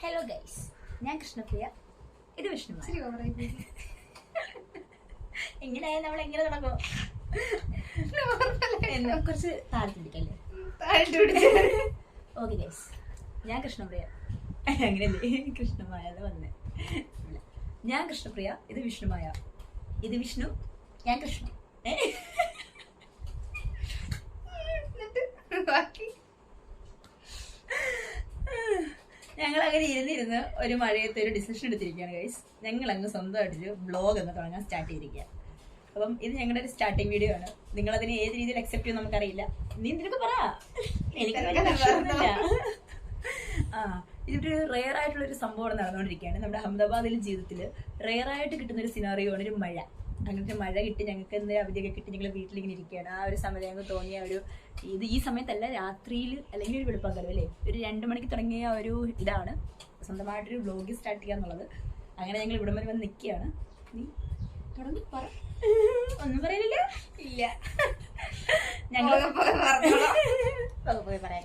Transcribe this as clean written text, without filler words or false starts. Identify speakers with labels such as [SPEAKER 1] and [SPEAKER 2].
[SPEAKER 1] Hello guys, ഞാൻ കൃഷ്ണപ്രിയ, ഇത് വിഷ്ണു. എങ്ങനെയായാലും നമ്മൾ എങ്ങനെ തുടങ്ങും? കുറച്ച് താഴ്ത്തിരിക്കല്ലേ? ഓക്കെ ഗൈസ്, ഞാൻ കൃഷ്ണപ്രിയ. അങ്ങനെയല്ലേ? കൃഷ്ണമായ വന്നേ. ഞാൻ കൃഷ്ണപ്രിയ, ഇത് വിഷ്ണുമായ. ഇത് വിഷ്ണു, ഞാൻ കൃഷ്ണ. ഞങ്ങൾ അങ്ങനെ ഇരുന്നിരുന്ന് ഒരു മഴയത്ത് ഒരു ഡിസിഷൻ എടുത്തിരിക്കുകയാണ് ഗൈസ്. ഞങ്ങൾ അങ്ങ് സ്വന്തമായിട്ടൊരു വ്ളോഗ് എന്ന് തുടങ്ങാൻ സ്റ്റാർട്ട് ചെയ്തിരിക്കുക. അപ്പം ഇത് ഞങ്ങളുടെ ഒരു സ്റ്റാർട്ടിങ് വീഡിയോ ആണ്. നിങ്ങൾ അതിനെ ഏത് രീതിയിൽ അക്സെപ്റ്റ് ചെയ്യുമെന്ന് നമുക്കറിയില്ല. നീ എന്തിനൊക്കെ പറ, എനിക്ക് ഇതൊരു റെയർ ആയിട്ടുള്ള ഒരു സംഭവം നടന്നുകൊണ്ടിരിക്കുകയാണ് നമ്മുടെ അഹമ്മദാബാദിലെ ജീവിതത്തിൽ. റെയർ ആയിട്ട് കിട്ടുന്ന ഒരു സിനാറിയോ ആണ് ഒരു മഴ. അങ്ങനത്തെ മഴ കിട്ടി, ഞങ്ങൾക്ക് എന്തെങ്കിലും അവധിയൊക്കെ കിട്ടി ഞങ്ങൾ വീട്ടിലിങ്ങനെ ഇരിക്കുകയാണ്. ആ ഒരു സമയത്ത് ഞങ്ങൾക്ക് തോന്നിയ ഒരു ഈ സമയത്തല്ല, രാത്രിയിൽ അല്ലെങ്കിൽ ഒരു വെളുപ്പാക്കാലം അല്ലേ, ഒരു 2 മണിക്ക് തുടങ്ങിയ ഒരു ഇതാണ് സ്വന്തമായിട്ടൊരു വ്ലോഗ് സ്റ്റാർട്ട് ചെയ്യുക എന്നുള്ളത്. അങ്ങനെ ഞങ്ങൾ ഇവിടം വരെ വന്ന് നിൽക്കുകയാണ്. നീ തുടങ്ങി പറ. ഒന്നും പറയില്ല. ഇല്ല, ഞങ്ങൾ പോയി പറയാം.